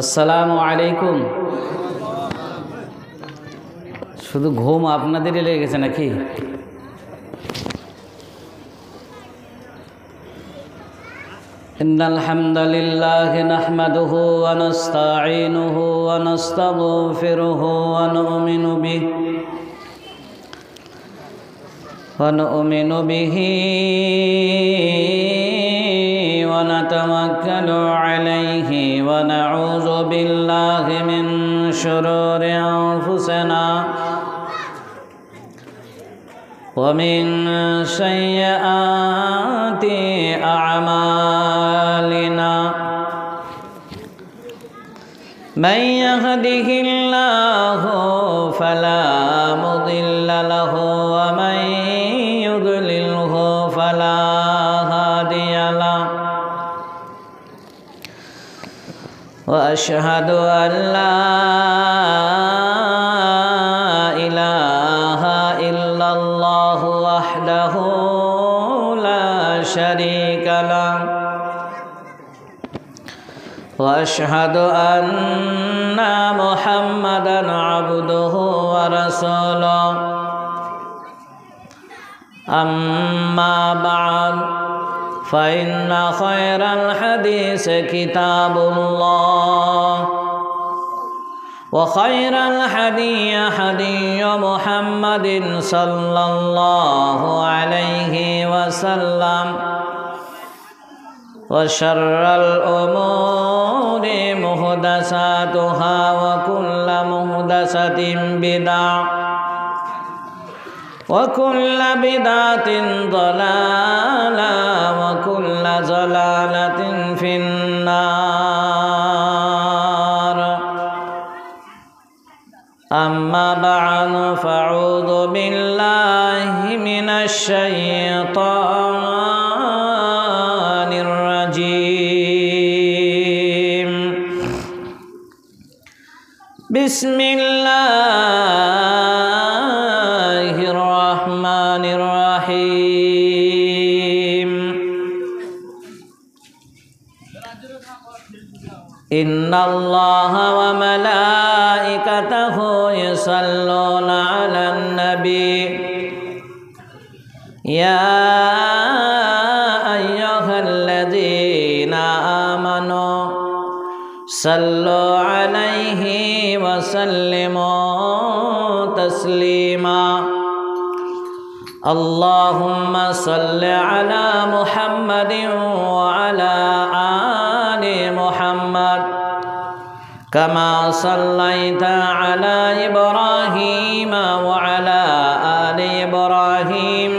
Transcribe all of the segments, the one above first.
আসসালামু আলাইকুম। শুধু ঘুম আপনাদেরই লেগেছে নাকি? ইন্নাল হামদালিল্লাহি নাহমাদুহু ওয়া নাস্তাঈনুহু ওয়া নাস্তাগফিরুহু ওয়া নু'মিনু বিহি ওয়া নাতাওয়াক্কালু আলাইহি ওয়া নাউযু বিল্লাহি মিন শুরুরি আনফুসিনা ওয়া মিন সাইয়্যাতি আ'মালিনা মান ইয়াহদিহিল্লাহু ফালা মুদিল্লা লাহু ওয়া মান ইউদ্লিলহু ফালা হাদিয়া লাহু ওয়া আশহাদু আন লা ইলাহা ইল্লাল্লাহু ওয়াহদাহু লা শারীকা লাহু ওয়া আশহাদু আন্না মুহাম্মাদান আবদুহু ওয়া রাসূলুহু আম্মা বা'দ ফাইন্না খায়রাল হাদিসি কিতাবুল্লাহ ওয়া খায়রাল হাদিয়্যি হাদিয়্যু মুহাম্মাদিন সাল্লাল্লাহু আলাইহি ওয়াসাল্লাম ওয়া শাররাল উমুরি মুহদাসাতুহা ওয়া কুল্লু মুহদাসাতিন বিদআহ ওয়া কুল্লু বিদআতিন দালালাহ ওয়া কুল্লু দালালাতিন ফিন্নার। আম্মা বা'দু ফাআউযু বিল্লাহি মিনাশ শাইতানির রাজীম। বিসমিল্লাহির রহমানির রহিম। ইন্নাল্লাহা ওয়া মালাইকাতাহু ইউসাল্লুনা আলান নবী ইয়া আইয়ুহাল্লাযীনা আমানু সাল্লু আলাইহি ওয়া সাল্লিমু তাসলিমা। আল্লাহুম্মা সাল্লি আলা মুহাম্মাদিন ওয়া আলা আলি মুহাম্মাদ কামা সাল্লাইতা আলা ইব্রাহিম ওয়া আলা আলি ইব্রাহিম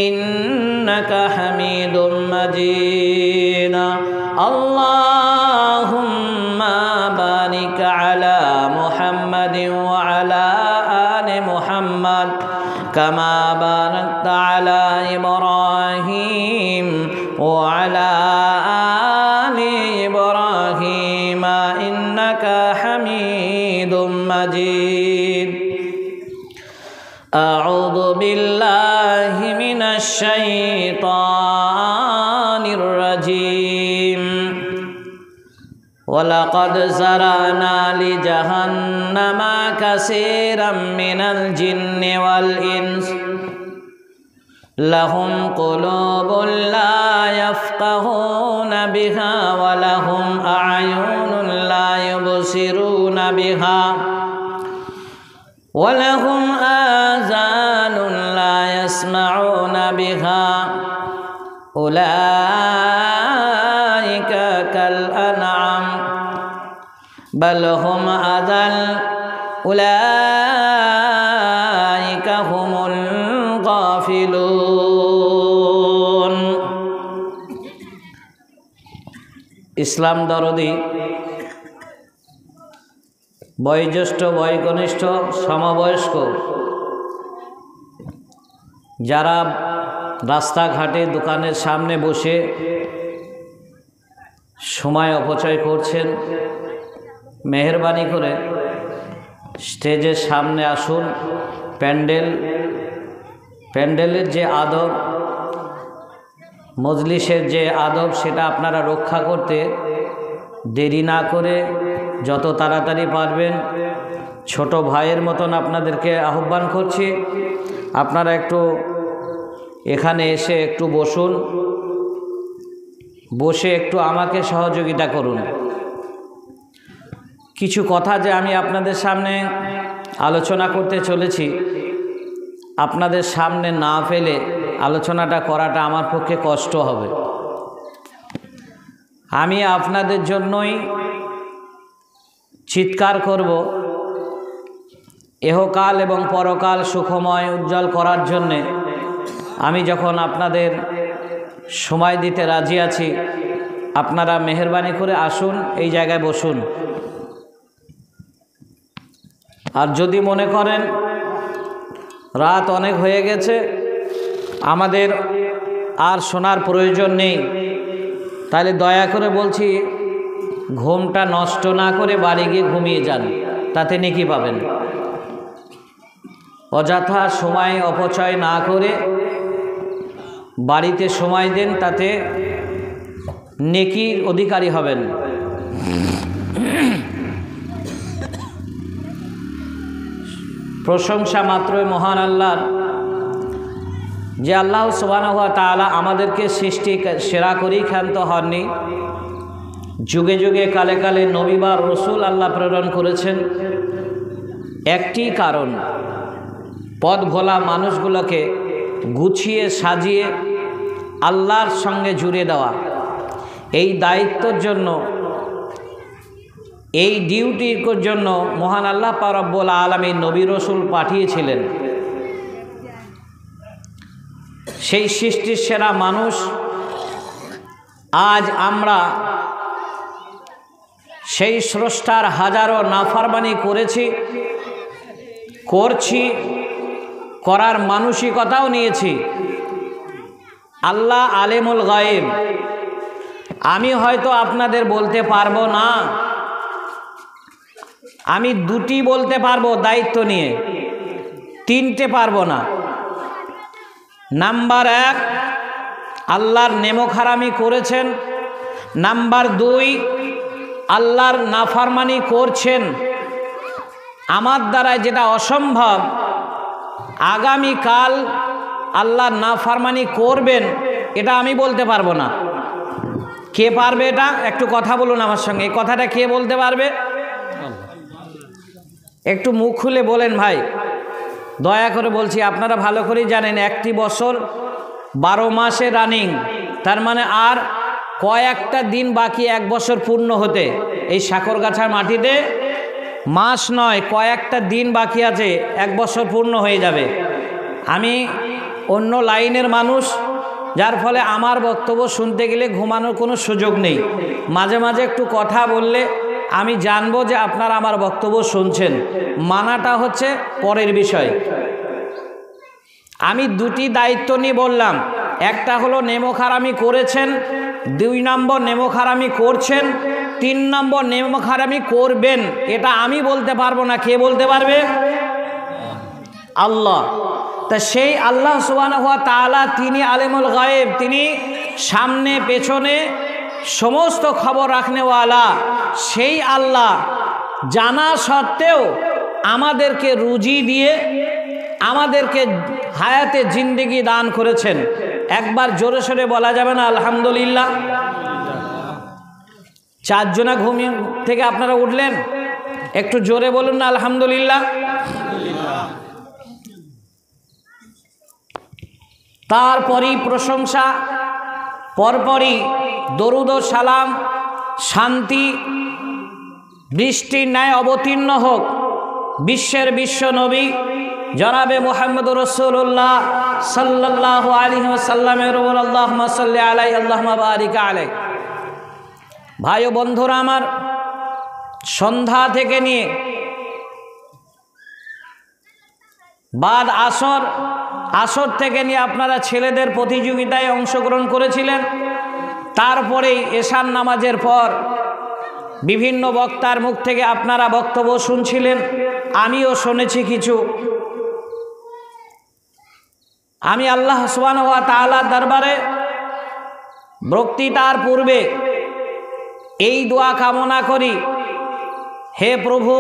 ইন্নাকা হামিদুম মাজিদ। আল্লাহুম্মা বারিক আলা মুহাম্মাদিন ওয়া আলা আলি মুহাম্মাদ কামা বারাকতা আলা ইব্রাহিম ওয়া আলা আলি ইব্রাহিম ইন্নাকা হামিদুম মাজিদ। আউযু বিল্লাহি মিনাশ শাইতানির রাজীম। ওয়ালাকাদ যারানা লিজাহান্নামা কাসীরাম মিনাল জিন্নি ওয়াল ইনস লাহুম কুলুবুন লা ইয়াফকাহুনা বিহা ওয়া লাহুম আ'য়ুনুন লা ইউবসিরুনা বিহা ওয়া লাহুম আযানুন লা ইয়াসমাউনা বিহা উলাইকা কাল আনআম বাল হুম আযাল উলাইকা হুমুল গাফিলুন। ইসলাম দরদি বয়োজ্যেষ্ঠ বয়োকনিষ্ঠ সমবয়স্ক যারা রাস্তাঘাটে দোকানের সামনে বসে সময় অপচয় করছেন, মেহেরবানি করে স্টেজের সামনে আসুন। প্যান্ডেলের যে আদব, মজলিসের যে আদব, সেটা আপনারা রক্ষা করতে দেরি না করে যত তাড়াতাড়ি পারবেন ছোট ভাইয়ের মতন আপনাদেরকে আহ্বান করছি, আপনারা একটু এখানে এসে একটু বসুন, বসে একটু আমাকে সহযোগিতা করুন। কিছু কথা যে আমি আপনাদের সামনে আলোচনা করতে চলেছি, আপনাদের সামনে না ফেলে আলোচনাটা করাটা আমার পক্ষে কষ্ট হবে। আমি আপনাদের জন্যই চিৎকার করব, ইহকাল এবং পরকাল সুখময় উজ্জ্বল করার জন্যে আমি যখন আপনাদের সময় দিতে রাজি আছি, আপনারা মেহেরবানি করে আসুন, এই জায়গায় বসুন। আর যদি মনে করেন রাত অনেক হয়ে গেছে, আমাদের আর শোনার প্রয়োজন নেই, তাহলে দয়া করে বলছি ঘুমটা নষ্ট না করে বাড়ি গিয়ে ঘুমিয়ে যান, তাতে নেকি পাবেন। অযথা সময় অপচয় না করে বাড়িতে সময় দেন, তাতে নেকির অধিকারী হবেন। প্রশংসা মাত্রই মহান আল্লাহর, যে আল্লাহ সুবহানাহু ওয়া তাআলা আমাদেরকে সৃষ্টি সেরা করেই ক্ষান্ত হননি। যুগে যুগে কালে কালে নবী বা রসুল আল্লাহ প্রেরণ করেছেন একটি কারণ, পথ ভোলা মানুষগুলোকে গুছিয়ে সাজিয়ে আল্লাহর সঙ্গে জুড়ে দেওয়া। এই দায়িত্বের জন্য, এই ডিউটির জন্য মহান আল্লাহ পাক রব্বুল আলামিন নবী রসুল পাঠিয়েছিলেন। সেই সৃষ্টির সেরা মানুষ আজ আমরা সেই স্রষ্টার হাজারো নাফরমানি করছি, করার মানসিকতাও নিয়েছি। আল্লাহ আলেমুল গায়েব, আমি হয়তো আপনাদের বলতে পারবো না, আমি দুটি বলতে পারবো দায়িত্ব নিয়ে, তিনটে পারবো না। নাম্বার 1, আল্লাহর নেমখারামি করেছেন। নাম্বার 2, আল্লাহর নাফরমানি করছেন। আমার দ্বারা যেটা অসম্ভব, আগামীকাল আল্লাহর নাফরমানি করবেন, এটা আমি বলতে পারবো না। কে পারবে এটা? একটু কথা বলুন আমার সঙ্গে। এই কথাটা কে বলতে পারবে? একটু মুখ খুলে বলেন ভাই, দয়া করে বলছি। আপনারা ভালো করেই জানেন একটি বছর 12 মাসে রানিং, তার মানে আর কয়েকটা দিন বাকি 1 বছর পূর্ণ হতে। এই সাকরগাছার মাটিতে মাস নয়, কয়েকটা দিন বাকি আছে, 1 বছর পূর্ণ হয়ে যাবে। আমি অন্য লাইনের মানুষ, যার ফলে আমার বক্তব্য শুনতে গেলে ঘুমানোর কোনো সুযোগ নেই। মাঝে মাঝে একটু কথা বললে আমি জানবো যে আপনারা আমার বক্তব্য শুনছেন। মানাটা হচ্ছে পরের বিষয়। আমি দুটি দায়িত্ব নিয়ে বললাম, একটা হলো নেমখারামি করেছেন, 2 নম্বর নেমখারামি করছেন, 3 নম্বর নেমখারামি করবেন। এটা আমি বলতে পারবো না, কে বলতে পারবে? আল্লাহ। তা সেই আল্লাহ সুবহানাহু ওয়া তাআলা, তিনি আলেমুল গায়েব, তিনি সামনে পেছনে সমস্ত খবর রাখনেওয়ালা। সেই আল্লাহ জানা সত্ত্বেও আমাদেরকে রুজি দিয়ে আমাদেরকে হায়াতে জিন্দেগি দান করেছেন। একবার জোরে সোরে বলা যাবে না আলহামদুলিল্লাহ? 4 জনা ঘুমিয়ে থেকে আপনারা উঠলেন, একটু জোরে বলুন না আলহামদুলিল্লাহ। তারপরই প্রশংসা, পরপরই দরুদ ও সালাম, শান্তি বৃষ্টির ন্যায় অবতীর্ণ হোক বিশ্বের বিশ্ব নবী জনাবে মুহাম্মদুর রাসূলুল্লাহ সাল্লাল্লাহু আলাইহি ওয়াসাল্লামের উপর। আল্লাহুম্মা সাল্লি আলাইহি আল্লাহুম্মা বারিক আলাইহি। ভাই ও বন্ধুরা আমার, সন্ধ্যা থেকে নিয়ে বাদ আসর থেকে নিয়ে আপনারা ছেলেদের প্রতিযোগিতায় অংশগ্রহণ করেছিলেন। তারপরেই এশার নামাজের পর বিভিন্ন বক্তার মুখ থেকে আপনারা বক্তব্য শুনছিলেন, আমিও শুনেছি কিছু। আমি আল্লাহ সুবহানাহু ওয়া তাআলার দরবারে বক্তৃতার পূর্বে এই দোয়া কামনা করি, হে প্রভু,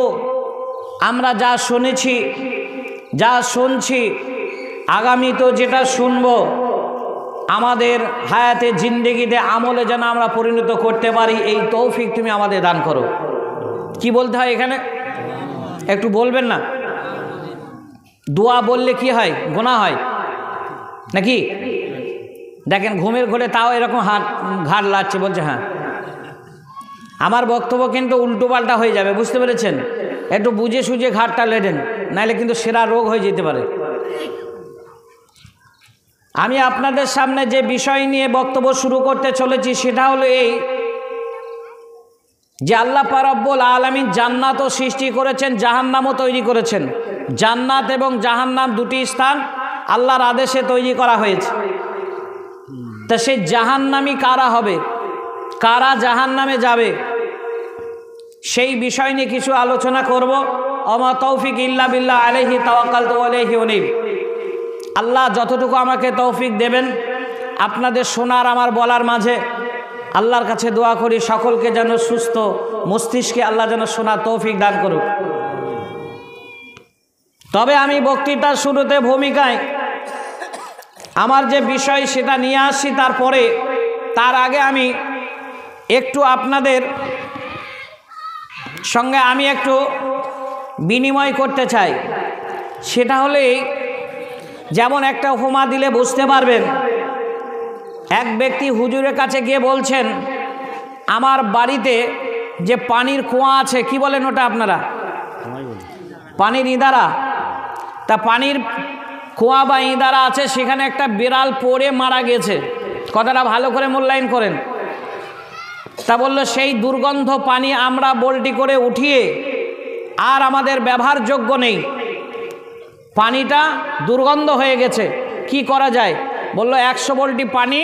আমরা যা শুনেছি, যা শুনছি, আগামী তো যেটা শুনব, আমাদের হায়াতে জিন্দেগিতে আমলে যেন আমরা পরিণত করতে পারি, এই তৌফিক তুমি আমাদের দান করো। কি বলতে হয় এখানে একটু বলবেন না? দোয়া বললে কি হয়? গুনাহ হয় নাকি? দেখেন ঘুমের ঘরে তাও এরকম ঘাড় লাগছে, বলছে হ্যাঁ। আমার বক্তব্য কিন্তু উল্টোপাল্টা হয়ে যাবে, বুঝতে পেরেছেন? একটু বুঝে সুঝে ঘাড়টা লেডেন, নাইলে কিন্তু সেরা রোগ হয়ে যেতে পারে। আমি আপনাদের সামনে যে বিষয় নিয়ে বক্তব্য শুরু করতে চলেছি সেটা হলো এই যে আল্লাহ পাক রব্বুল আলামিন জান্নাতও সৃষ্টি করেছেন, জাহান্নামও তৈরি করেছেন। জান্নাত এবং জাহান্নাম দুটি স্থান আল্লাহর আদেশে তৈরি করা হয়েছে। তা সেই জাহান্নামী কারা হবে, কারা জাহান্নামে যাবে, সেই বিষয় নিয়ে কিছু আলোচনা করব। ওমা তৌফিক ইল্লা বিল্লাহ আলাইহি তাওয়াক্কালতু ওয়া ইলাইহি উনীব। আল্লাহ যতটুকু আমাকে তৌফিক দেবেন আপনাদের শোনার আমার বলার মাঝে, আল্লাহর কাছে দোয়া করি সকলকে যেন সুস্থ মস্তিষ্কে আল্লাহ যেন শোনার তৌফিক দান করুক। তবে আমি বক্তৃতার শুরুতে ভূমিকায় আমার যে বিষয় সেটা নিয়ে আসছি, তার আগে আমি একটু আপনাদের সঙ্গে আমি একটু বিনিময় করতে চাই। সেটা হলে যেমন একটা উপমা দিলে বুঝতে পারবেন। এক ব্যক্তি হুজুরের কাছে গিয়ে বলছেন, আমার বাড়িতে যে পানির কুয়া আছে, কি বলেন ওটা আপনারা? পানির ইঁদারা। তা পানির কুয়া বা ইঁদারা আছে, সেখানে একটা বিড়াল পড়ে মারা গেছে। কথাটা ভালো করে মূল্যায়ন করেন। তা বলল, সেই দুর্গন্ধ পানি আমরা বল্টি করে উঠিয়ে আর আমাদের ব্যবহারযোগ্য নেই, পানিটা দুর্গন্ধ হয়ে গেছে, কি করা যায়? বলল 100 বল্টি পানি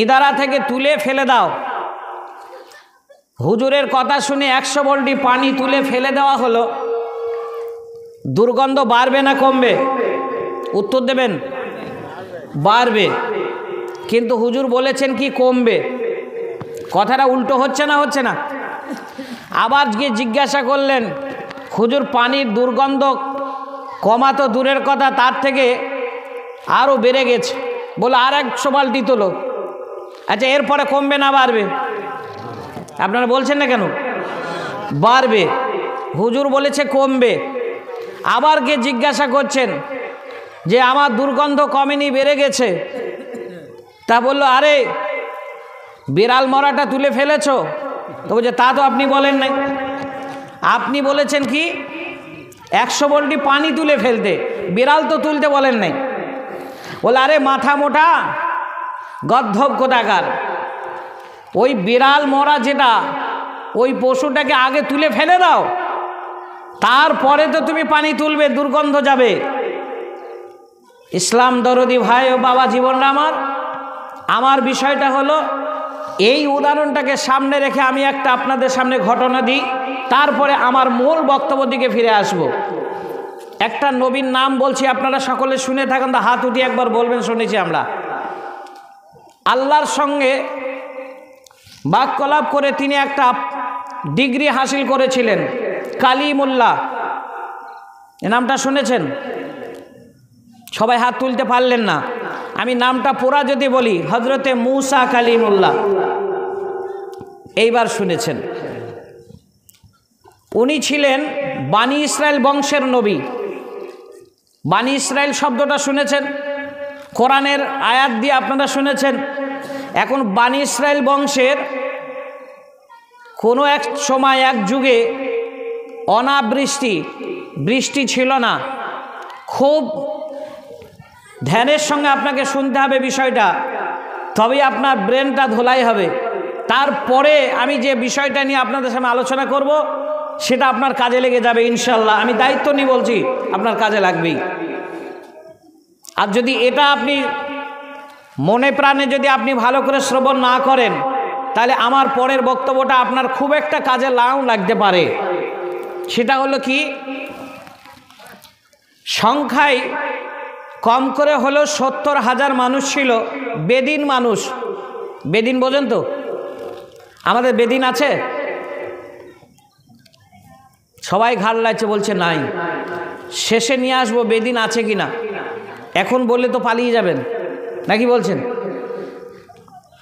ইঁদারা থেকে তুলে ফেলে দাও। হুজুরের কথা শুনে 100 বল্টি পানি তুলে ফেলে দেওয়া হলো। দুর্গন্ধ বাড়বে না কমবে? উত্তর দেবেন। বাড়বে। কিন্তু হুজুর বলেছেন কি কমবে। কথাটা উল্টো হচ্ছে না? হচ্ছে না? আবার গিয়ে জিজ্ঞাসা করলেন, হুজুর পানির দুর্গন্ধ কমা তো দূরের কথা, তার থেকে আরও বেড়ে গেছে। বলে আর 100 বালতি তোলো। আচ্ছা, এরপরে কমবে না বাড়বে? আপনারা বলছেন না কেন? বাড়বে। হুজুর বলেছে কমবে। আবার গিয়ে জিজ্ঞাসা করছেন যে আমার দুর্গন্ধ কমেনি, বেড়ে গেছে। তা বলল, আরে বিড়াল মরাটা তুলে ফেলেছো? তো বলছে তা তো আপনি বলেন নাই। আপনি বলেছেন কি 100 বল্টি পানি তুলে ফেলতে, বিড়াল তো তুলতে বলেন নাই। বলে আরে মাথা মোটা গদ্ধব কোথাকার, ওই বিড়াল মরা যেটা, ওই পশুটাকে আগে তুলে ফেলে দাও, তারপরে তো তুমি পানি তুলবে, দুর্গন্ধ যাবে। ইসলাম দরদি ভাই ও বাবা জীবনটা আমার বিষয়টা হলো এই উদাহরণটাকে সামনে রেখে আমি একটা আপনাদের সামনে ঘটনা দিই, তারপরে আমার মূল বক্তব্য দিকে ফিরে আসব। একটা নবীর নাম বলছি, আপনারা সকলে শুনে থাকেন, তো হাত উঠিয়ে একবার বলবেন শুনেছি আমরা। আল্লাহর সঙ্গে বাক্যলাপ করে তিনি একটা ডিগ্রি হাসিল করেছিলেন, কালিমুল্লাহ। এ নামটা শুনেছেন? সবাই হাত তুলতে পারলেন না। আমি নামটা পুরা যদি বলি, হজরতে মুসা কালিমুল্লাহ। এইবার শুনেছেন। উনি ছিলেন বানি ইসরায়েল বংশের নবী। বানি ইসরায়েল শব্দটা শুনেছেন, কোরআনের আয়াত দিয়ে আপনারা শুনেছেন। এখন বানি ইসরায়েল বংশের কোনো এক সময়, এক যুগে বৃষ্টি ছিল না। খুব ধ্যানের সঙ্গে আপনাকে শুনতে হবে বিষয়টা, তবেই আপনার ব্রেনটা ধোলাই হবে। তারপরে আমি যে বিষয়টা নিয়ে আপনাদের সামনে আলোচনা করব, সেটা আপনার কাজে লেগে যাবে ইনশাল্লাহ। আমি দায়িত্ব নিয়ে বলছি, আপনার কাজে লাগবেই। আর যদি এটা আপনি মনে প্রাণে যদি আপনি ভালো করে শ্রবণ না করেন, তাহলে আমার পরের বক্তব্যটা আপনার খুব একটা কাজে নাও লাগতে পারে। সেটা হলো কি, সংখ্যায় কম করে হলেও 70,000 মানুষ ছিল, বেদিন মানুষ। বেদিন বোঝেন তো? আমাদের বেদিন আছে? সবাই ঘাড় লাগছে, বলছে নাই। শেষে নিয়ে আসবো বেদিন আছে কিনা। এখন বললে তো পালিয়ে যাবেন, নাকি বলছেন?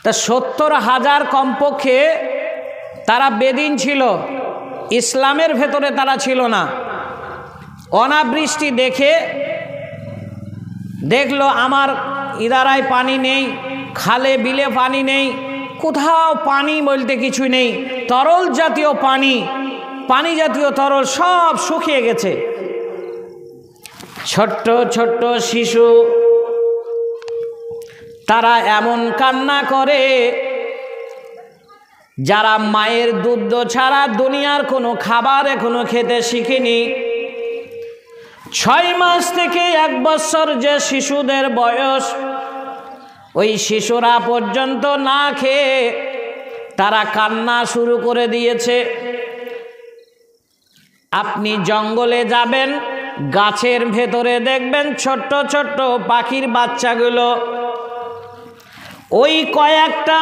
তা 70,000 কমপক্ষে তারা বেদিন ছিল, ইসলামের ভেতরে তারা ছিল না। অনাবৃষ্টি দেখে দেখলো আমার ইদারায় পানি নেই, খালে বিলে পানি নেই, কোথাও পানি বলতে কিছু নেই, তরল জাতীয় পানি, পানি জাতীয় তরল সব শুকিয়ে গেছে। ছোট্ট ছোট্ট শিশু তারা এমন কান্না করে যারা মায়ের দুধ ছাড়া দুনিয়ার কোনো খাবার এখনো খেতে শিখেনি। 6 মাস থেকে 1 বছর যে শিশুদের বয়স, ওই শিশুরা পর্যন্ত না খেয়ে তারা কান্না শুরু করে দিয়েছে। আপনি জঙ্গলে যাবেন, গাছের ভেতরে দেখবেন ছোট্ট ছোট্ট পাখির বাচ্চাগুলো ওই কয়েকটা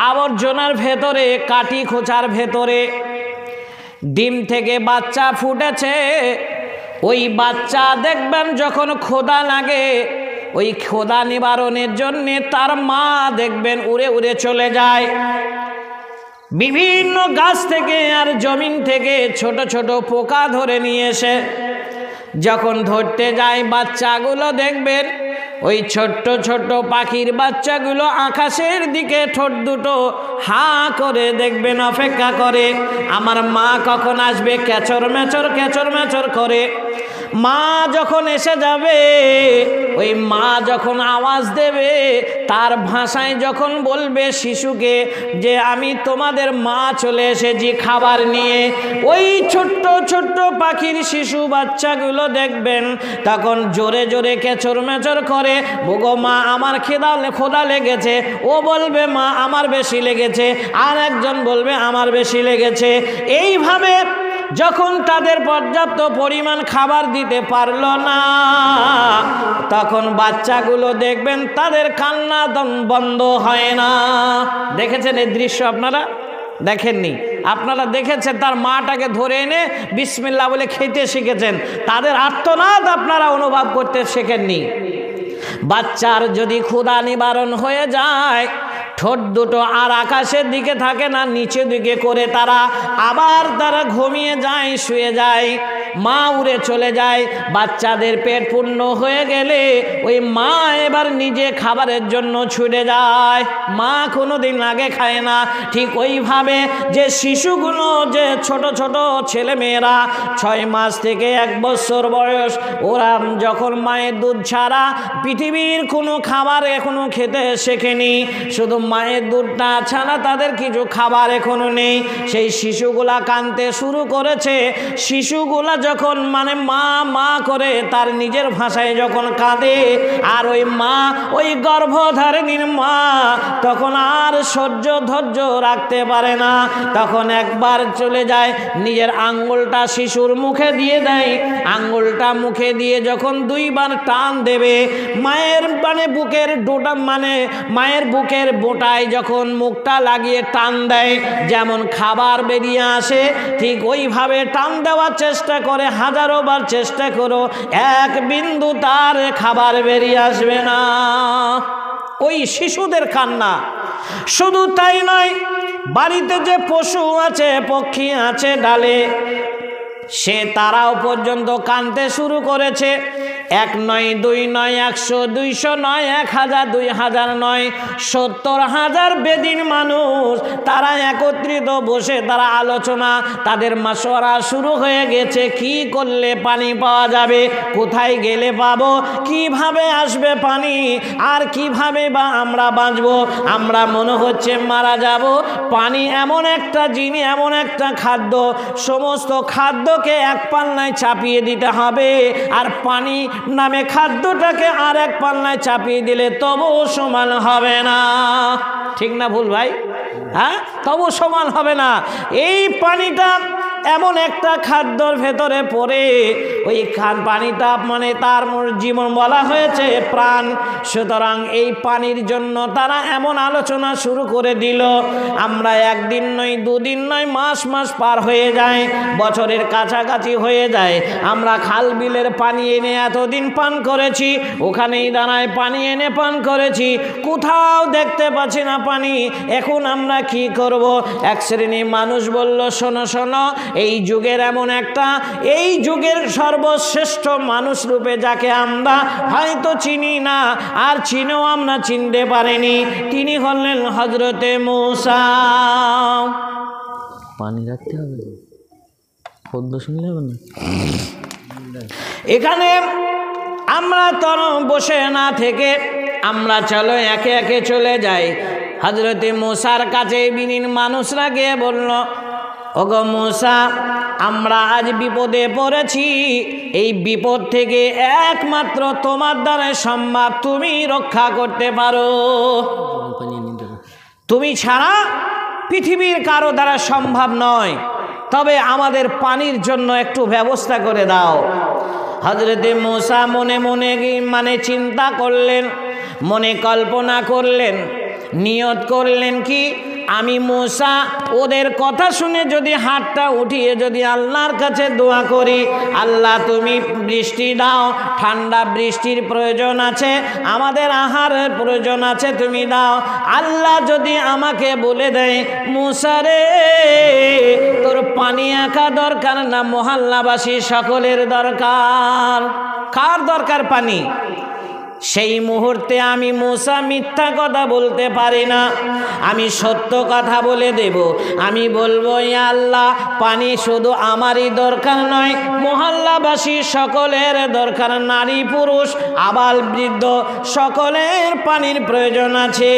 আবর্জনার ভেতরে, কাটি খোঁচার ভেতরে ডিম থেকে বাচ্চা ফুটেছে। ওই বাচ্চা দেখবেন যখন ক্ষুধা লাগে, ওই ক্ষুধা নিবারণের জন্যে তার মা দেখবেন উড়ে উড়ে চলে যায় বিভিন্ন গাছ থেকে আর জমিন থেকে ছোট ছোট পোকা ধরে নিয়ে এসে যখন ধরতে যায়, বাচ্চাগুলো দেখবেন ওই ছোট্ট ছোট্ট পাখির বাচ্চাগুলো আকাশের দিকে ঠোঁট দুটো হা করে দেখবেন অপেক্ষা করে, আমার মা কখন আসবে, ক্যাচর ম্যাচর করে। মা যখন এসে যাবে, ওই মা যখন আওয়াজ দেবে, তার ভাষায় যখন বলবে শিশুকে যে আমি তোমাদের মা চলে এসেছি খাবার নিয়ে, ওই ছোট্ট ছোট্ট পাখির শিশু বাচ্চাগুলো দেখবেন তখন জোরে জোরে ক্যাচর ম্যাচর করে, ওগো মা আমার ক্ষুধা লেগেছে। ও বলবে মা আমার বেশি লেগেছে, আর একজন বলবে আমার বেশি লেগেছে। এইভাবে যখন তাদের পর্যাপ্ত পরিমাণ খাবার দিতে পারল না, তখন বাচ্চাগুলো দেখবেন তাদের কান্না বন্ধ হয় না। দেখেছেন এই দৃশ্য? আপনারা দেখেননি? আপনারা দেখেছেন তার মাটাকে ধরে এনে বিসমিল্লাহ বলে খেতে শিখেছেন, তাদের আর্তনাদ আপনারা অনুভব করতে শেখেননি। বাচ্চার যদি ক্ষুধা নিবারণ হয়ে যায়, ঠোঁট দুটো আর আকাশের দিকে থাকে না, নিচের দিকে করে তারা ঘুমিয়ে যায়, শুয়ে যায়, মা উড়ে চলে যায়। বাচ্চাদের পেট পূর্ণ হয়ে গেলে ওই মা এবার নিজে খাবারের জন্য ছুটে যায়, মা কোনোদিন আগে খায় না। ঠিক ওইভাবে যে শিশুগুলো, যে ছোট ছোট ছেলে মেয়েরা 6 মাস থেকে 1 বছর বয়স, ওরা যখন মায়ের দুধ ছাড়া পৃথিবীর কোনো খাবার এখনো খেতে শেখেনি, শুধু মায়ের দুধটা ছাড়া তাদের কিছু খাবার এখনো নেই, সেই শিশুগুলা কাঁদতে শুরু করেছে। শিশুগুলা যখন মা মা করে তার নিজের ভাষায় যখন কাঁদে, আর ওই মা, ওই গর্ভধারিণীর মা তখন আর ধৈর্য রাখতে পারে না, তখন একবার চলে যায়, নিজের আঙ্গুলটা শিশুর মুখে দিয়ে দেয়। আঙ্গুলটা মুখে দিয়ে যখন 2 বার টান দেবে, মায়ের বুকের ডোটা মায়ের বুকের বোটায় যখন মুখটা লাগিয়ে টান দেয়, যেমন খাবার বেরিয়ে আসে, ঠিক ওইভাবে টান দেওয়ার চেষ্টা করে। 1000 বার চেষ্টা করো, 1 বিন্দু তার খাবার বেরিয়ে আসবে না। ওই শিশুদের কান্না। শুধু তাই নয়, বাড়িতে যে পশু আছে, পক্ষী আছে ডালে, তারাও পর্যন্ত কাঁদতে শুরু করেছে। 1 নয়, 2 নয়, 100, 200 নয়, 1000, 2000 নয়, 70,000 বেদিন মানুষ তারা একত্রিত বসে তারা আলোচনা, তাদের মাশওয়ারা শুরু হয়ে গেছে। কি করলে পানি পাওয়া যাবে, কোথায় গেলে পাবো, কিভাবে আসবে পানি, আর কিভাবে বা আমরা বাঁচবো, আমরা মনে হচ্ছে মারা যাব। পানি এমন একটা জিনিস, এমন একটা খাদ্য, সমস্ত খাদ্যকে এক পাল্লায় চাপিয়ে দিতে হবে, আর পানি নামে খাদ্যটাকে আর এক পাল্লায় চাপিয়ে দিলে তবুও সমান হবে না। ঠিক না ভুল ভাই? হ্যাঁ, তবু সমান হবে না। এই পানিটা এমন একটা খাদ্যর ভেতরে পড়ে, ওই পানিটা মানে তার জীবন বলা হয়েছে প্রাণ। সুতরাং এই পানির জন্য তারা এমন আলোচনা শুরু করে দিল। আমরা একদিন নয়, দুদিন নয়, মাস মাস পার হয়ে যায়, বছরের কাছাকাছি হয়ে যায়। আমরা খাল বিলের পানি এনে এতদিন পান করেছি, ওখানেই দাঁড়ায় পানি এনে পান করেছি, কোথাও দেখতে পাচ্ছি না পানি। এখন আমরা কি করব? এক শ্রেণী মানুষ বলল, শোনো শোনো, এই যুগের এমন একটা, এই যুগের সর্বশ্রেষ্ঠ মানুষ রূপে যাকে আমরা হয়তো চিনি না, আর চিনেও আমরা চিনতে পারিনি, তিনি হলেন হযরতে মূসা। পানি রাখতে হবে, খোদ্দ শুনলে হবে না। এখানে আমরা তর বসে না থেকে আমরা চলো একে একে চলে যাই। হযরতে মূসার কাছে বিনীন মানুষরা গিয়ে বলল, ওগো মূসা, আমরা আজ বিপদে পড়েছি, এই বিপদ থেকে একমাত্র তোমার দ্বারা সম্ভব, তুমি রক্ষা করতে পারো, তুমি ছাড়া পৃথিবীর কারো দ্বারা সম্ভব নয়, তবে আমাদের পানির জন্য একটু ব্যবস্থা করে দাও। হযরতে মূসা মনে মনে মানে চিন্তা করলেন, মনে কল্পনা করলেন, নিয়ত করলেন কি, আমি মূসা ওদের কথা শুনে যদি হাতটা উঠিয়ে যদি আল্লাহর কাছে দোয়া করি, আল্লাহ তুমি বৃষ্টি দাও, ঠান্ডা বৃষ্টির প্রয়োজন আছে, আমাদের আহারের প্রয়োজন আছে, তুমি দাও। আল্লাহ যদি আমাকে বলে দেয়, মূসা রে, তোর পানি একা দরকার না, মহল্লাবাসী সকলের দরকার। কার দরকার পানি? সেই মুহূর্তে আমি মূসা মিথ্যা কথা বলতে পারি না, আমি সত্য কথা বলে দেব। আমি বলবো, ইয়া আল্লাহ, পানি শুধু আমারই দরকার নয়, মহল্লাবাসী সকলের দরকার, নারী পুরুষ আবাল বৃদ্ধ সকলের পানির প্রয়োজন আছে।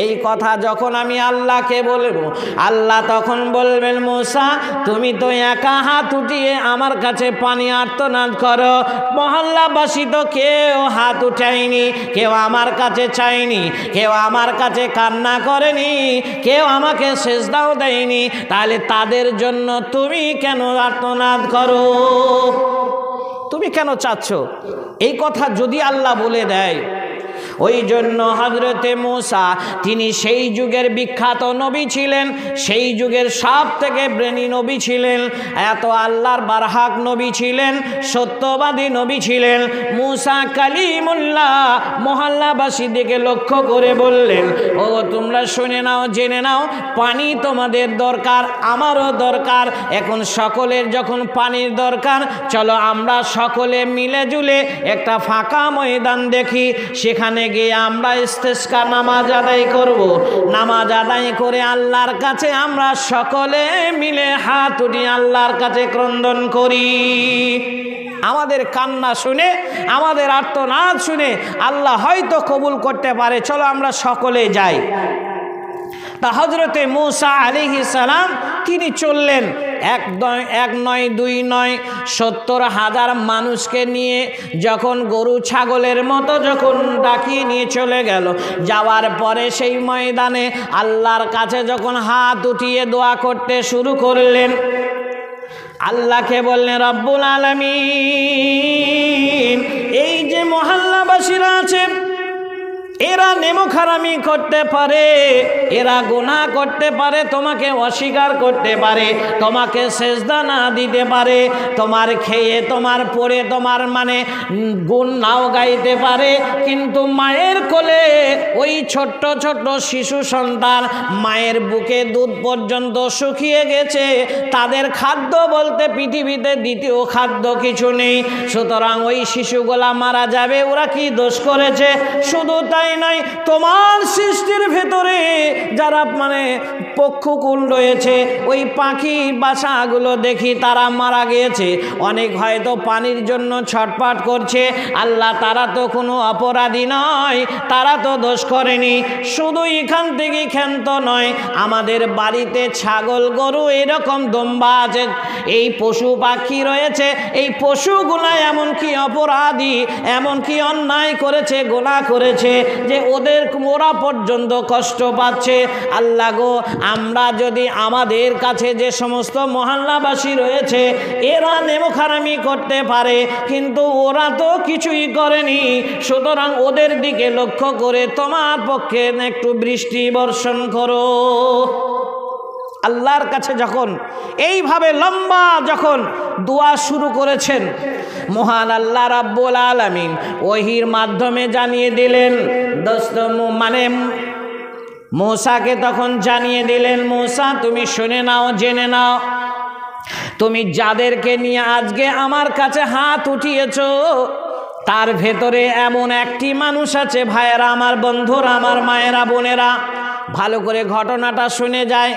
এই কথা যখন আমি আল্লাহকে বলবো, আল্লাহ তখন বলবেন, মূসা তুমি তো একা হাত উঠিয়ে আমার কাছে পানি আর্তনাদ করো, মহল্লাবাসী তো কেউ হাত উঠায়নি, কেউ আমার কাছে চায়নি, কেউ আমার কাছে কান্না করেনি, কেউ আমাকে সেজদাও দেয়নি, তাহলে তাদের জন্য তুমি কেন আর্তনাদ করো? তুমি কেন চাচ্ছ? এই কথা যদি আল্লাহ বলে দেয়, ওই জন্য হযরতে মূসা তিনি সেই যুগের বিখ্যাত নবী ছিলেন, সেই যুগের সব থেকে ব্রেনী নবী ছিলেন, এত আল্লাহর বারহাক নবী ছিলেন, সত্যবাদী নবী ছিলেন। মূসা কালিমুল্লাহ মহল্লাবাসী দিকে লক্ষ্য করে বললেন, ও তোমরা শুনে নাও, জেনে নাও, পানি তোমাদের দরকার, আমারও দরকার। এখন সকলের যখন পানির দরকার, চলো আমরা সকলে মিলে জুলে একটা ফাঁকা ময়দান দেখি, সেখানে গিয়ে আমরা ইস্তেসকা নামাজ আদায় করব। নামাজ আদায় করে আল্লাহর কাছে আমরা সকলে মিলে হাত উঠিয়ে আল্লাহর কাছে ক্রন্দন করি। আমাদের কান্না শুনে, আমাদের আর্তনাদ শুনে আল্লাহ হয়তো কবুল করতে পারে, চলো আমরা সকলে যাই। তা হযরতে মূসা আলাইহিস সালাম তিনি চললেন, এক নয়, দুই নয়, ৭০,০০০ মানুষকে নিয়ে যখন গরু ছাগলের মতো যখন ডাকিয়ে নিয়ে চলে গেল, যাওয়ার পরে সেই ময়দানে আল্লাহর কাছে যখন হাত উঠিয়ে দোয়া করতে শুরু করলেন, আল্লাহকে বললেন, রব্বুল আলামিন, এই যে মহল্লাবাসীরা আছে, এরা নেমখারামি করতে পারে, এরা গুনাহ করতে পারে, তোমাকে অস্বীকার করতে পারে, তোমাকে সেজদা না দিতে পারে, তোমার খেয়ে তোমার পরে তোমার মানে গুণ নাও গাইতে পারে, কিন্তু মায়ের কোলে ওই ছোট্ট ছোট্ট শিশু সন্তান, মায়ের বুকে দুধ পর্যন্ত শুকিয়ে গেছে, তাদের খাদ্য বলতে পৃথিবীতে দ্বিতীয় খাদ্য কিছু নেই, সুতরাং ওই শিশুগুলা মারা যাবে, ওরা কি দোষ করেছে? শুধু তাই নয়, তোমার সৃষ্টির ভেতরে যারা মানে পক্ষকুল রয়েছে, ওই পাখি বাসাগুলো দেখি তারা মারা গিয়েছে, অনেক হয়তো পানির জন্য ছটফট করছে, আল্লাহ তারা তো কোনো অপরাধী নয়, তারা তো দোষ করেনি। শুধু এখান থেকে ক্ষান্ত নয়, আমাদের বাড়িতে ছাগল গরু এরকম দম্বা আছে, এই পশু পাখি রয়েছে, এই পশুগুলা এমন কি অপরাধী, এমন কি অন্যায় করেছে, গুনাহ করেছে, যে ওরা পর্যন্ত কষ্ট পাচ্ছে। আল্লাহ গো, আমরা যদি আমাদের কাছে যে সমস্ত মহল্লাবাসী রয়েছে এরা নেমখারামি করতে পারে, কিন্তু ওরা তো কিছুই করেনি, সুতরাং ওদের দিকে লক্ষ্য করে তোমার পক্ষে একটু বৃষ্টি বর্ষণ করো। আল্লাহর কাছে যখন এইভাবে লম্বা যখন দোয়া শুরু করেছেন, মহান আল্লাহ রাব্বুল আলামিন ওহীর মাধ্যমে জানিয়ে দিলেন, মানে মূসাকে তখন জানিয়ে দিলেন, মূসা তুমি শুনে নাও, জেনে নাও, তুমি যাদেরকে নিয়ে আজকে আমার কাছে হাত উঠিয়েছো তার ভেতরে এমন একটি মানুষ আছে। ভাইয়েরা আমার, বন্ধুরা আমার, মায়েরা বোনেরা, ভালো করে ঘটনাটা শুনে যায়।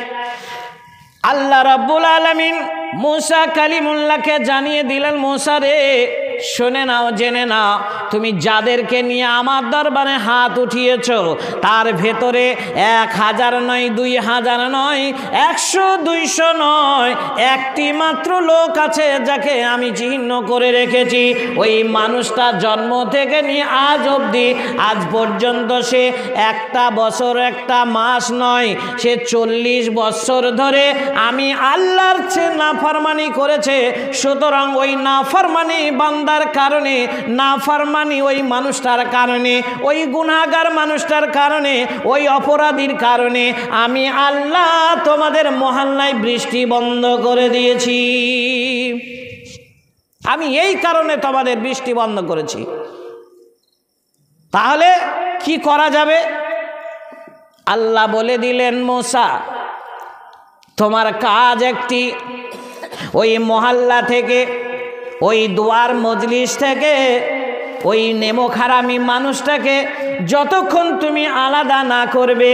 আল্লাহ রাব্বুল আলামিন মূসা কালিমুল্লাহকে জানিয়ে দিলেন, মূসা রে শুনে নাও, জেনে নাও, তুমি যাদেরকে নিয়ে আমার দরবারে হাত উঠিয়েছ তার ভেতরে 1000 নয়, 2000 নয়, 100 200 নয়, একটি মাত্র লোক আছে যাকে আমি চিহ্ন করে রেখেছি। ওই মানুষটা জন্ম থেকে নিয়ে আজ অবধি, আজ পর্যন্ত সে একটা বছর একটা মাস নয়, সে 40 বছর ধরে আমি আল্লাহর নাফরমানি করেছে। সুতরাং ওই নাফরমানি বান্দার কারণে, নাফরমানি ওই মানুষটার কারণে, ওই গুনাহগার মানুষটার কারণে, ওই অপরাধীর কারণে আমি আল্লাহ তোমাদের মহল্লায় বৃষ্টি বন্ধ করে দিয়েছি। আমি এই কারণে তোমাদের বৃষ্টি বন্ধ করেছি। তাহলে কি করা যাবে? আল্লাহ বলে দিলেন, মূসা তোমার কাজ একটি, ওই মহল্লা থেকে, ওই দুয়ার মজলিস থেকে ওই নেমখারামি মানুষটাকে যতক্ষণ তুমি আলাদা না করবে,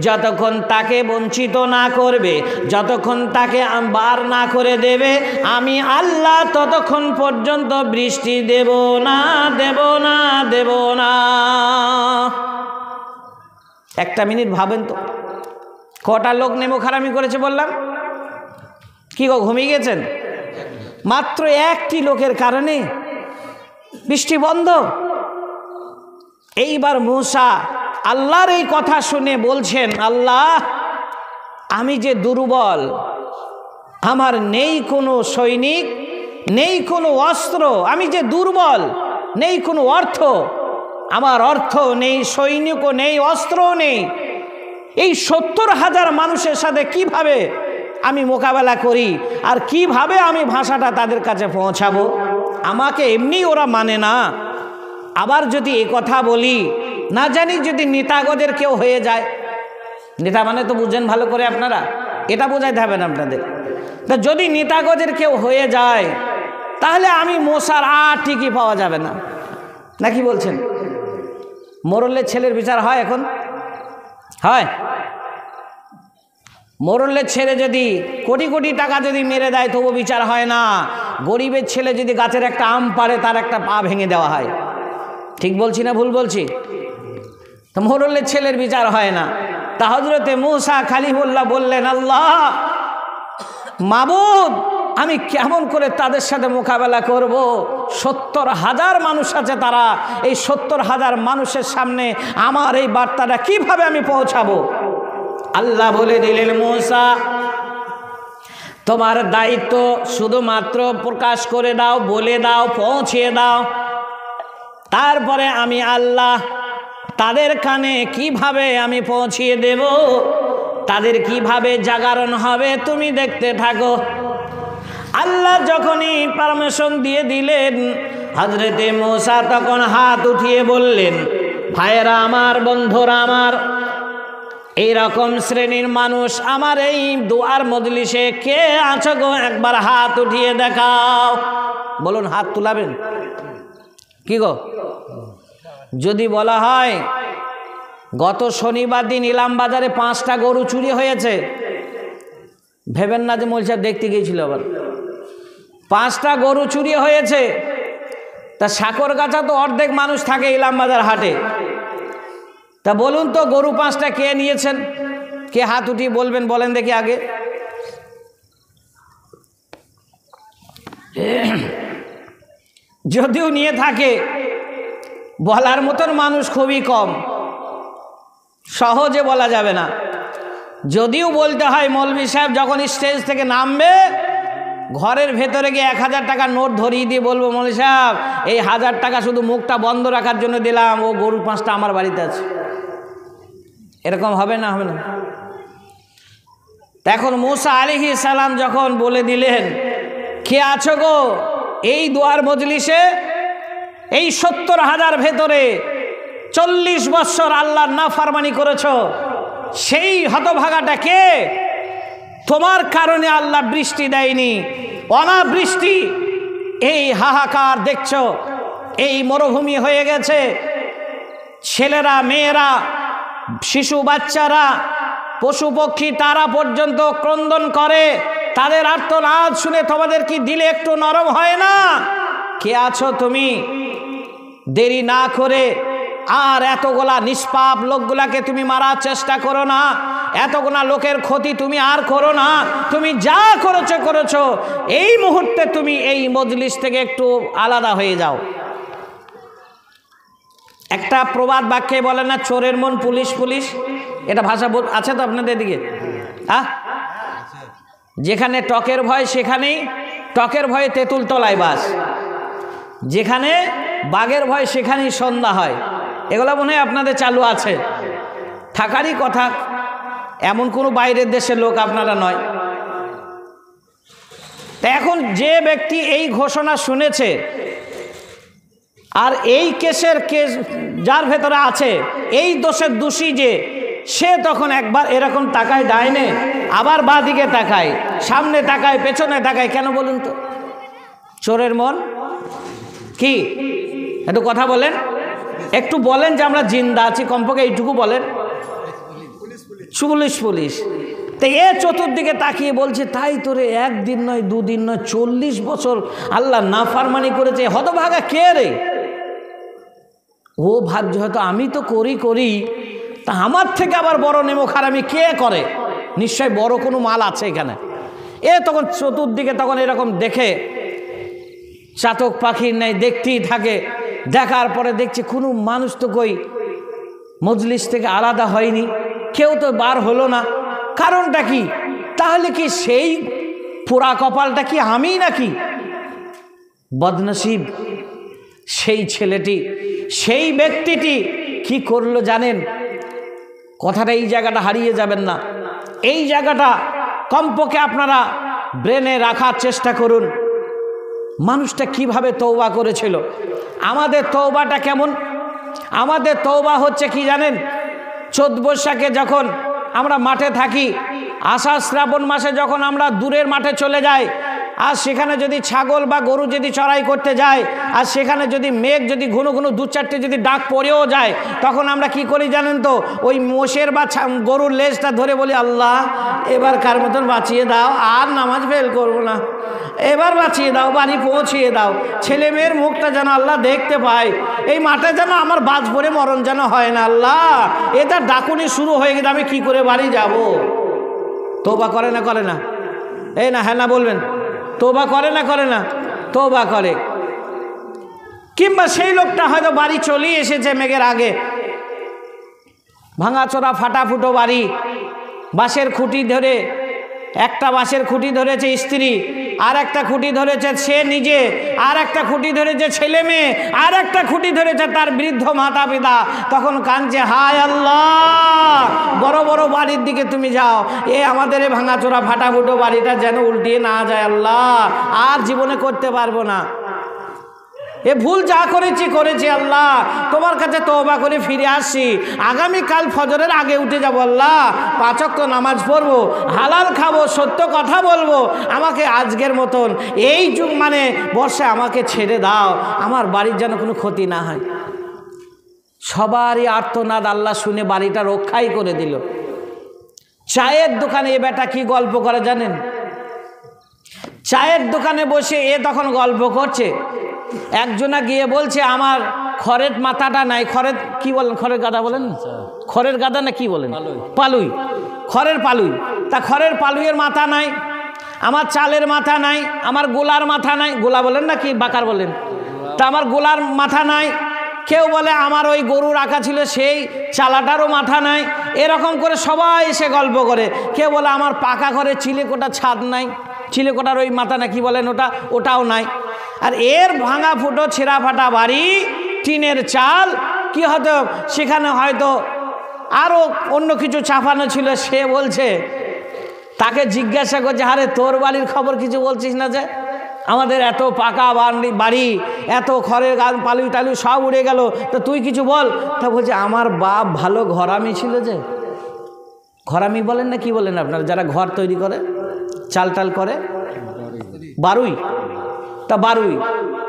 যতক্ষণ তাকে বঞ্চিত না করবে, যতক্ষণ তাকে বার না করে দেবে, আমি আল্লাহ ততক্ষণ পর্যন্ত বৃষ্টি দেব না, দেব না, দেব না। একটা মিনিট ভাবেন তো, কটা লোক নেমখারামি করেছে বললাম? কি গো, ঘুমিয়ে গেছেন? মাত্র একটি লোকের কারণে বৃষ্টি বন্ধ। এইবার মূসা আল্লাহর এই কথা শুনে বলছেন, আল্লাহ আমি যে দুর্বল, আমার নেই কোনো সৈনিক, নেই কোনো অস্ত্র, আমি যে দুর্বল, নেই কোনো অর্থ, আমার অর্থ নেই, সৈনিকও নেই, অস্ত্রও নেই, এই 70,000 মানুষের সাথে কিভাবে আমি মোকাবেলা করি, আর কিভাবে আমি ভাষাটা তাদের কাছে পৌঁছাবো? আমাকে এমনি ওরা মানে না, আবার যদি এ কথা বলি, না জানি যদি নেতাগদের কেউ হয়ে যায়, নেতা মানে তো বুঝেন ভালো করে আপনারা, এটা বোঝাইতে হবে না আপনাদের, তা যদি নেতাগদের কেউ হয়ে যায় তাহলে আমি মূসার আর ঠিকই পাওয়া যাবে না, নাকি বলছেন? মোরলের ছেলের বিচার হয় এখন? হয়? মোরলের ছেলে যদি কোটি কোটি টাকা যদি মেরে দেয় তবু বিচার হয় না। গরিবের ছেলে যদি গাছের একটা আম পাড়ে তার একটা পা ভেঙে দেওয়া হয়। ঠিক বলছি না ভুল বলছি? তো মোরলের ছেলের বিচার হয় না। তা হযরতে মূসা কালিমুল্লাহ বললেন, আল্লাহ মাবুদ, আমি কেমন করে তাদের সাথে মোকাবেলা করব? 70,000 মানুষ আছে, তারা এই 70,000 মানুষের সামনে আমার এই বার্তাটা কিভাবে আমি পৌঁছাবো? আল্লাহ বলে দিলেন, মূসা তোমার দায়িত্ব শুধুমাত্র প্রকাশ করে দাও, বলে দাও, পৌঁছিয়ে দাও, তারপরে আমি আল্লাহ তাদের কানে কিভাবে আমি পৌঁছিয়ে দেব, তাদের কিভাবে জাগরণ হবে তুমি দেখতে থাকো। আল্লাহ যখনই পারমিশন দিয়ে দিলেন, হযরতে মূসা তখন হাত উঠিয়ে বললেন, ভাইয়েরা আমার, বন্ধুরা আমার, এইরকম শ্রেণীর মানুষ আমার এই দুয়ার মজলিসে কে আছো গো? একবার হাত উঠিয়ে দেখাও। বলুন, হাত তুলাবেন? কি গো, যদি বলা হয় গত শনিবার দিন ইলাম বাজারে 5টা গরু চুরি হয়েছে, ভেবেন না যে মৌলভী সাহেব দেখতে গিয়েছিল, আবার 5টা গরু চুরি হয়েছে। তা সাকরগাছা তো অর্ধেক মানুষ থাকে ইলাম বাজার হাটে, তা বলুন তো গরু 5টা কে নিয়েছেন? কে হাত উঠিয়ে বলবেন, বলেন দেখি আগে। যদিও নিয়ে থাকে, বলার মতন মানুষ খুবই কম, সহজে বলা যাবে না। যদিও বলতে হয় মৌলভী সাহেব যখন স্টেজ থেকে নামবে ঘরের ভেতরে গিয়ে 1000 টাকার নোট ধরিয়ে দিয়ে বলবো, মৌলভী সাহেব এই 1000 টাকা শুধু মুখটা বন্ধ রাখার জন্য দিলাম, ও গরু 5টা আমার বাড়িতে আছে। এরকম হবে না? হবে না? এখন মুসা আলাইহিস সালাম যখন বলে দিলেন, কে আছো গো এই দোয়ার মজলিসে, এই 70,000 ভেতরে 40 বছর আল্লাহর নাফরমানি করেছ, সেই হতভাগাটা কে? তোমার কারণে আল্লাহ বৃষ্টি দেয়নি, অনাবৃষ্টি, এই হাহাকার দেখছ, এই মরুভূমি হয়ে গেছে, ছেলেরা মেয়েরা শিশু বাচ্চারা পশু পক্ষী তারা পর্যন্ত ক্রন্দন করে, তাদের আর্তনাদ শুনে তোমাদের কি দিলে একটু নরম হয় না? কে আছো তুমি? দেরি না করে আর এতগুলা নিষ্পাপ লোকগুলাকে তুমি মারার চেষ্টা করো না, এতগুলা লোকের ক্ষতি তুমি আর করো না। তুমি যা করেছো এই মুহূর্তে তুমি এই মজলিস থেকে একটু আলাদা হয়ে যাও। একটা প্রবাদ বাক্যে বলে না, চোরের মন পুলিশ পুলিশ, এটা ভাষা আছে তো আপনাদের দিকে? যেখানে টকের ভয় সেখানেই টকের ভয়ে তেঁতুল তলায় বাস, যেখানে বাঘের ভয় সেখানেই সন্ধ্যা হয়। এগুলো মনে হয় আপনাদের চালু আছে, থাকারই কথা। এমন কোনো বাইরের দেশের লোক আপনারা নয়। তা এখন যে ব্যক্তি এই ঘোষণা শুনেছে আর এই কেস যার ভেতরে আছে, এই দোষের দোষী যে, সে তখন একবার এরকম তাকায় ডাইনে, আবার বাঁ দিকে তাকায়, সামনে তাকায়, পেছনে তাকায়। কেন বলুন তো? চোরের মন কি? একটু কথা বলেন, একটু বলেন যে আমরা জিন্দা আছি, কমপক্ষে এইটুকু বলেন। Police police. তো এ চতুর্দিকে তাকিয়ে বলছে, তাই তোরে একদিন নয়, দুদিন নয়, 40 বছর আল্লাহ নাফরমানি করেছে, হতভাগা কে রে? ও ভাবছে হয়তো আমি তো করি, তা আমার থেকে আবার বড় নেমো খারামি কে করে? নিশ্চয় বড় কোনো মাল আছে এখানে। এ তখন চতুর্দিকে তখন এরকম দেখে চাতক পাখির ন্যায় দেখতেই থাকে। দেখার পরে দেখছে কোনো মানুষ তো কই মজলিস থেকে আলাদা হয়নি, কেউ তো বার হলো না। কারণটা কি? তাহলে কি সেই পোড়া কপালটা কি আমি নাকি? বদনসিব সেই ছেলেটি, সেই ব্যক্তিটি কি করলো জানেন? কথাটা এই জায়গাটা হারিয়ে যাবেন না। এই জায়গাটা কমপক্ষে আপনারা ব্রেনে রাখার চেষ্টা করুন। মানুষটা কিভাবে তওবা করেছিল। আমাদের তওবাটা কেমন? আমাদের তওবা হচ্ছে কি জানেন? চোদ্দ বৈশাখে যখন আমরা মাঠে থাকি, আষাঢ় শ্রাবণ মাসে যখন আমরা দূরের মাঠে চলে যাই, আর সেখানে যদি ছাগল বা গরু যদি চড়াই করতে যায়, আর সেখানে যদি মেঘ যদি ঘন ঘন 2-4টে যদি ডাক পড়েও যায়, তখন আমরা কি করি জানেন তো? ওই মোষের বা গরুর লেজটা ধরে বলি, আল্লাহ এবার কার মতন বাঁচিয়ে দাও, আর নামাজ ফেল করব না, এবার বাঁচিয়ে দাও, বাড়ি পৌঁছিয়ে দাও, ছেলে মেয়ের মুখটা যেন আল্লাহ দেখতে পায়, এই মাঠে যেন আমার বাজ পড়ে মরণ যেন হয় না। আল্লাহ এটা ডাকুনি শুরু হয়ে গেছে, আমি কি করে বাড়ি যাব? তওবা করে না করে না? এই না হ্যাঁ না বলবেন। তওবা করে না করে না? তওবা করে। কিংবা সেই লোকটা হয়তো বাড়ি চলেই এসেছে মেঘের আগে, ভাঙাচোরা ফাটাফুটো বাড়ি, বাঁশের খুঁটি ধরে, একটা বাঁশের খুঁটি ধরেছে স্ত্রী, আর একটা খুঁটি ধরেছে সে নিজে, আর একটা খুঁটি ধরেছে ছেলে মেয়ে, আর একটা খুঁটি ধরেছে তার বৃদ্ধ মাতা পিতা। তখন কাঁদছে, হায় আল্লাহ বড় বড় বাড়ির দিকে তুমি যাও, এ আমাদের এই ভাঙাচোরা ফাটাফুটো বাড়িটা যেন উল্টিয়ে না যায় আল্লাহ, আর জীবনে করতে পারবো না, এ ভুল যা করেছি আল্লাহ, তোমার কাছে তওবা করে ফিরে আসছি, আগামীকাল ফজরের আগে উঠে যাব আল্লাহ, 5 ওয়াক্ত নামাজ পড়বো, হালাল খাবো, সত্য কথা বলবো, আমাকে আজকের মতন এই যুগ মানে বর্ষে আমাকে ছেড়ে দাও, আমার বাড়ির যেন কোনো ক্ষতি না হয়। সবারই আর্তনাদ আল্লাহ শুনে বাড়িটা রক্ষাই করে দিল। চায়ের দোকানে এ বেটা কি গল্প করে জানেন? চায়ের দোকানে বসে এ তখন গল্প করছে, একজনা গিয়ে বলছে আমার খড়ের মাথাটা নাই, খড়ের কি বলেন, খড়ের গাদা বলেন, খড়ের গাদা না কি বলেন, পালুই, খড়ের পালুই, তা খড়ের পালুইয়ের মাথা নাই, আমার চালের মাথা নাই, আমার গোলার মাথা নাই, গোলা বলেন না কি বাকার বলেন, তা আমার গোলার মাথা নাই, কেউ বলে আমার ওই গরু রাখা ছিল সেই চালাটারও মাথা নাই, এরকম করে সবাই এসে গল্প করে। কেউ বলে আমার পাকা ঘরে চিলেকোটা ছাদ নাই, চিলেকোটার ওই মাথা না কি বলেন ওটাও নাই। আর এর ভাঙা ফুটো ছেঁড়া ফাটা বাড়ি, টিনের চাল, কি হয়তো সেখানে হয়তো আরও অন্য কিছু চাপানো ছিল। সে বলছে, তাকে জিজ্ঞাসা করছে, আরে তোর বাড়ির খবর কিছু বলছিস না যে? আমাদের এত পাকা বাড়ি, এত খড়ের গাছ, পালু টালু সব উড়ে গেল, তো তুই কিছু বল। তা বলছে আমার বাপ ভালো ঘরামি ছিল যে। ঘরামি বলেন না কি বলেন আপনারা যারা ঘর তৈরি করে, চাল টাল করে? বারুই। তা বারুই,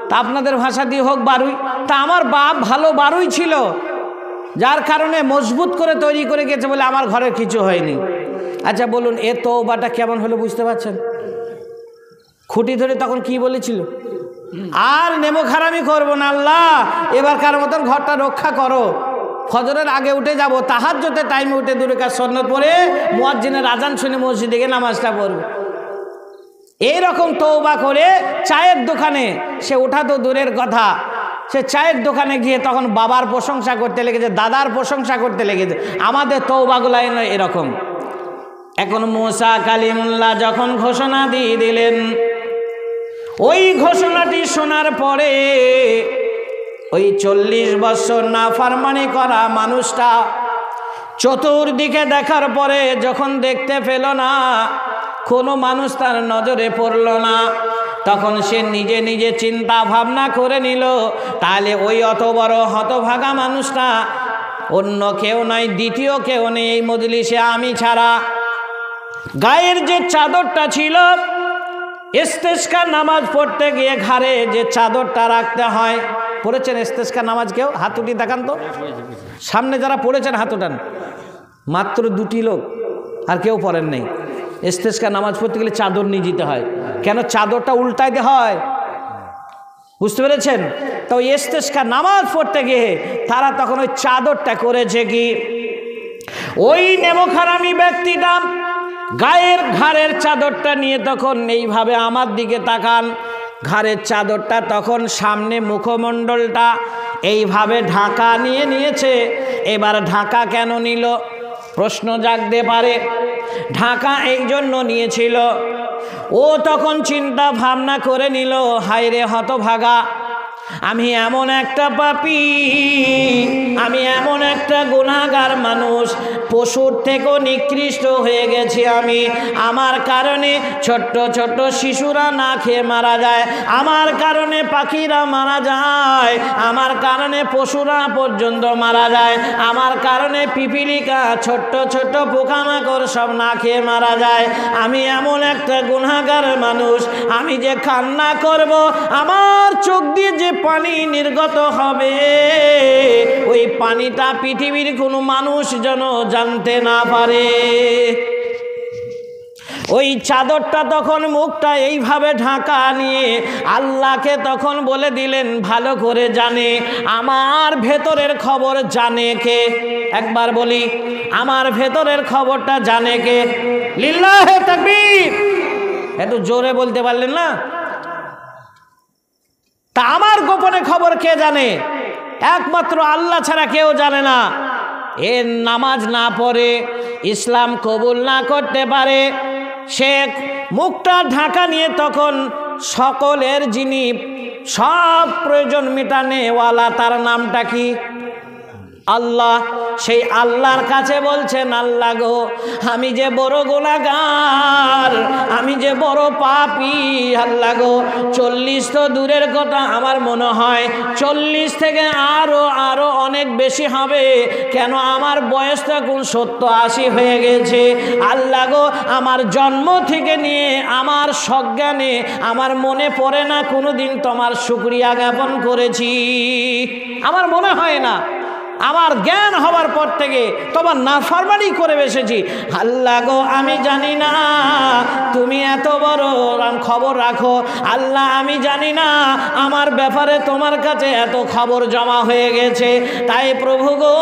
তা আপনাদের ভাষা দিয়ে হোক বারুই। তা আমার বাপ ভালো বারুই ছিল, যার কারণে মজবুত করে তৈরি করে গেছে বলে আমার ঘরের কিছু হয়নি। আচ্ছা বলুন, এ তওবাটা কেমন হলো বুঝতে পারছেন? খুঁটি ধরে তখন কি বলেছিল? আর নেমো খারামি করবো না আল্লাহ, এবারকার মতন ঘরটা রক্ষা করো। ফজরের আগে উঠে যাব, তাহাজ্জুদের টাইমে উঠে 2 রাকাত সুন্নাত পড়ে মুয়াজ্জিনের আজান শুনে মসজিদে গিয়ে নামাজটা পড়ব। এইরকম তওবা করে চায়ের দোকানে সে ওঠা তো দূরের কথা, সে চায়ের দোকানে গিয়ে তখন বাবার প্রশংসা করতে লেগেছে, দাদার প্রশংসা করতে লেগেছে। আমাদের তওবাগুলো এরকম। এখন মুসা কালিমুল্লাহ যখন ঘোষণা দিয়ে দিলেন, ওই ঘোষণাটি শোনার পরে ওই 40 বছর নাফরমানি করা মানুষটা চতুর্দিকে দেখার পরে যখন দেখতে পেল না, কোনো মানুষ তার নজরে পড়ল না, তখন সে নিজে নিজে চিন্তা ভাবনা করে নিল, তাহলে ওই অত বড় হতভাগা মানুষটা অন্য কেউ নয়, দ্বিতীয় কেউ নেই এই মজলিসে আমি ছাড়া। গায়ের যে চাদরটা ছিল, ইস্তেসকা নামাজ পড়তে গিয়ে ঘাড়ে যে চাদরটা রাখতে হয়, পড়েছেন ইস্তেসকা নামাজ? কেউ হাত উঠিয়ে দেখান তো, সামনে যারা পড়েছেন হাত উঠান। মাত্র 2টি লোক, আর কেউ পড়েন নেই। ইস্তেসকা নামাজ পড়তে গেলে চাদর নিয়ে যেতে হয়। কেন? চাদরটা উল্টাইতে হয়, বুঝতে পেরেছেন? তো ইস্তেসকা নামাজ পড়তে গিয়ে তারা তখন ওই চাদরটা করেছে কি, ওই নেমোখারামি ব্যক্তিটা গায়ের ঘাড়ের চাদরটা নিয়ে তখন এইভাবে আমার দিকে তাকান, ঘাড়ের চাদরটা তখন সামনে মুখমণ্ডলটা এইভাবে ঢাকা নিয়েছে। এবার ঢাকা কেন নিল প্রশ্ন জাগতে পারে। ঢাকা এই জন্য নিয়েছিল, ও তখন চিন্তা ভাবনা করে নিল, হায় রে হতভাগা, আমি এমন একটা পাপী, আমি এমন একটা গুনাহগার মানুষ, পশুর থেকেও নিকৃষ্ট হয়ে গেছি আমি। আমার কারণে ছোট্ট ছোট্ট শিশুরা না খেয়ে মারা যায়, আমার কারণে পাখিরা মারা যায়, আমার কারণে পশুরা পর্যন্ত মারা যায়, আমার কারণে পিপিলিকা ছোট্ট ছোট্ট পোকামাকড় সব না খেয়ে মারা যায়। আমি এমন একটা গুনাহগার মানুষ, আমি যে কান্না করব, আমার চোখ দিয়ে যে পানি নির্গত হবে, ওই পানিটা পৃথিবীর কোনো মানুষ যেন জানতে না পারে। ওই চাদরটা তখন মুখটা এইভাবে ঢাকা নিয়ে আল্লাহকে তখন বলে দিলেন, ভালো করে জানে আমার ভেতরের খবর জানে কে? একবার বলি, আমার ভেতরের খবরটা জানে কে? লিল্লাহে তাকবীর। একটু জোরে বলতে পারলেন না? তা আমার গোপনে খবর কে জানে? একমাত্র আল্লাহ ছাড়া কেউ জানে না। এর নামাজ না পড়ে, ইসলাম কবুল না করতে পারে, সে মুখটা ঢাকা নিয়ে তখন সকলের যিনি সব প্রয়োজন মেটানেওয়ালা, তার নামটা কি? আল্লাহ। সেই আল্লাহর কাছে বলছেন, আল্লাহ গো, আমি যে বড় গুনাহগার, আমি যে বড় পাপী, আল্লাহ গো, 40 তো দূরের কথা, আমার মনে হয় 40 থেকে আরো অনেক বেশি হবে। কেন? আমার বয়সটা কোন 70-80 হয়ে গেছে। আল্লাহ গো, আমার জন্ম থেকে নিয়ে আমার সজ্ঞানে আমার মনে পড়ে না কোনোদিন তোমার শুকরিয়া জ্ঞাপন করেছি, আমার মনে হয় না। আমার জ্ঞান হওয়ার পর থেকে তোমার নাফরমানি করে বসেছি। আল্লাহ গো আমি জানি না তুমি এত বড় খবর রাখো। আল্লাহ আমি জানি না আমার ব্যাপারে তোমার কাছে এত খবর জমা হয়ে গেছে। তাই প্রভু গো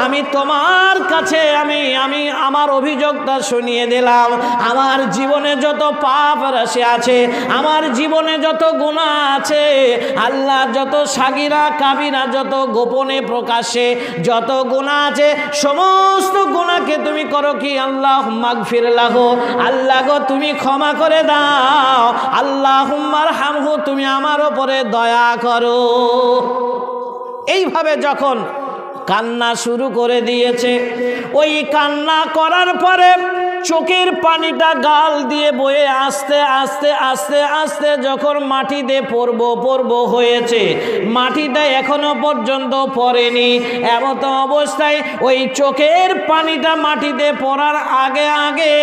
আমি তোমার কাছে আমি আমার অভিযোগটা শুনিয়ে দিলাম। আমার জীবনে যত পাপ রাশি আছে, আমার জীবনে যত গুনাহ আছে আল্লাহ, যত সাগিরা কাবিরা, যত গোপনে প্রকাশ্যে যত গুনাহ আছে সমস্ত গুনাহকে তুমি করো কি আল্লাহ মাগফির লাহু, আল্লাহ গো তুমি ক্ষমা করে দাও। আল্লাহুম্মা রহমহু, তুমি আমার উপরে দয়া করো। এইভাবে যখন কান্না শুরু করে দিয়েছে, ওই কান্না করার পরে চোখের পানিটা গাল দিয়ে বয়ে আস্তে আস্তে আস্তে আস্তে যখন মাটিতে পড়ব হয়েছে, মাটিটা এখনো পর্যন্ত পড়েনি। এমত অবস্থায় ওই চোখের পানিটা মাটিতে পড়ার আগে আগে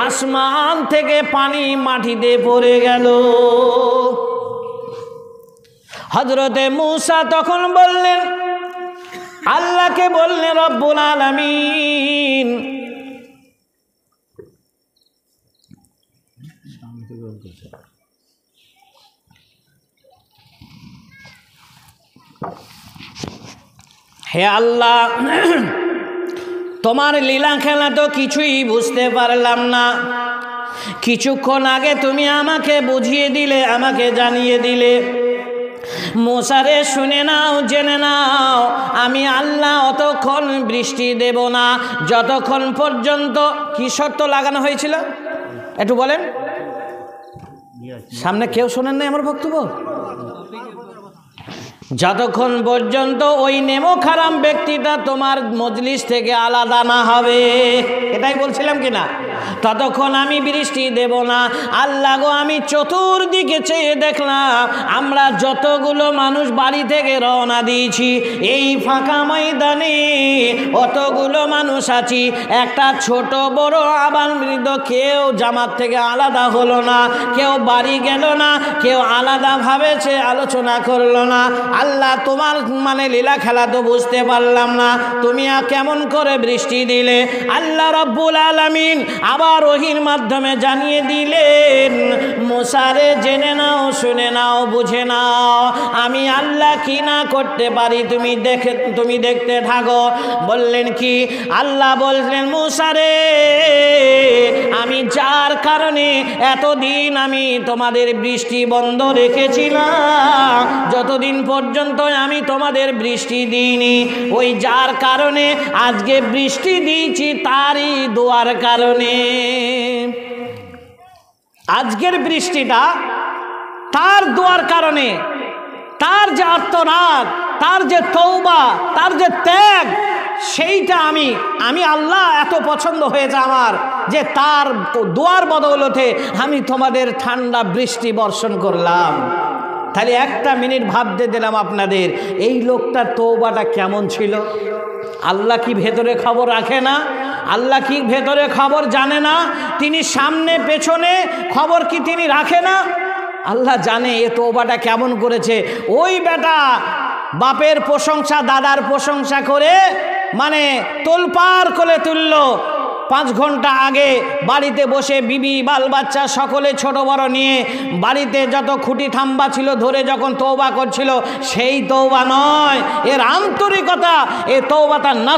আসমান থেকে পানি মাটিতে পড়ে গেল। হযরতে মূসা তখন বললেন, আল্লাহকে বললেন, রব্বুল আলামিন হে আল্লাহ, তোমার লীলা খেলা তো কিছুই বুঝতে পারলাম না। কিছুক্ষণ আগে তুমি আমাকে বুঝিয়ে দিলে, আমাকে জানিয়ে দিলে। মূসারে শুনে নাও, জেনে নাও, আমি আল্লাহ অতক্ষণ বৃষ্টি দেব না যতক্ষণ পর্যন্ত। কি শর্ত লাগানো হয়েছিল একটু বলেন? সামনে কেউ শোনেন না আমার বক্তব্য? যতক্ষণ পর্যন্ত ওই নেমো খারাম ব্যক্তিটা তোমার মজলিস থেকে আলাদা না হবে, এটাই বলছিলাম কিনা, ততক্ষণ আমি বৃষ্টি দেব না। আল্লাহ গো আমি চতুর্দিকে চেয়ে দেখলাম আমরা যতগুলো মানুষ বাড়ি থেকে রওনা দিয়েছি, এই ফাঁকা ময়দানে অতগুলো মানুষ আছি, একটা ছোট বড় আবাল বৃদ্ধ কেউ জামাত থেকে আলাদা হলো না, কেউ বাড়ি গেল না, কেউ আলাদাভাবে সে আলোচনা করলো না। আল্লাহ তোমার লীলা খেলা তো বুঝতে পারলাম না, তুমি কেমন করে বৃষ্টি দিলে। আল্লাহ রাব্বুল আলামিন আবার ওহীর মাধ্যমে জানিয়ে দিলেন, মূসারে জেনে নাও, শুনে নাও, বুঝে নাও, আমি আল্লাহ কি না করতে পারি তুমি দেখতে থাকো। বললেন কি? আল্লাহ বললেন, মূসারে আমি যার কারণে এতদিন আমি তোমাদের বৃষ্টি বন্ধ রেখেছিলাম, যতদিন পর্যন্ত আমি তোমাদের বৃষ্টি দিইনি, ওই যার কারণে আজকে বৃষ্টি দিয়েছি তারই দোয়ার কারণে। আজকের বৃষ্টিটা তার দোয়ার কারণে, তার যে আর্তনাদ, তার যে তওবা, তার যে ত্যাগ, সেইটা আমি আল্লাহ এত পছন্দ হয়েছে আমার, যে তার দোয়ার বদৌলতে আমি তোমাদের ঠান্ডা বৃষ্টি বর্ষণ করলাম। তাহলে একটা মিনিট ভাবতে দিলাম আপনাদের, এই লোকটার তওবাটা কেমন ছিল? আল্লাহ কি ভেতরে খবর রাখে না? আল্লাহ কি ভেতরে খবর জানে না? তিনি সামনে পেছনে খবর কি তিনি রাখে না? আল্লাহ জানে এ তওবাটা কেমন করেছে। ওই বেটা বাপের প্রশংসা, দাদার প্রশংসা করে তোলপাড় করে তুলল। 5 ঘন্টা আগে বাড়িতে বসে বিবি বাল বাচ্চা সকলে ছোট বড় নিয়ে বাড়িতে যত খুঁটি থাম্বা ছিল ধরে যখন তওবা করছিল, সেই তওবা নয়, এর আন্তরিকতা, এ তওবাটা না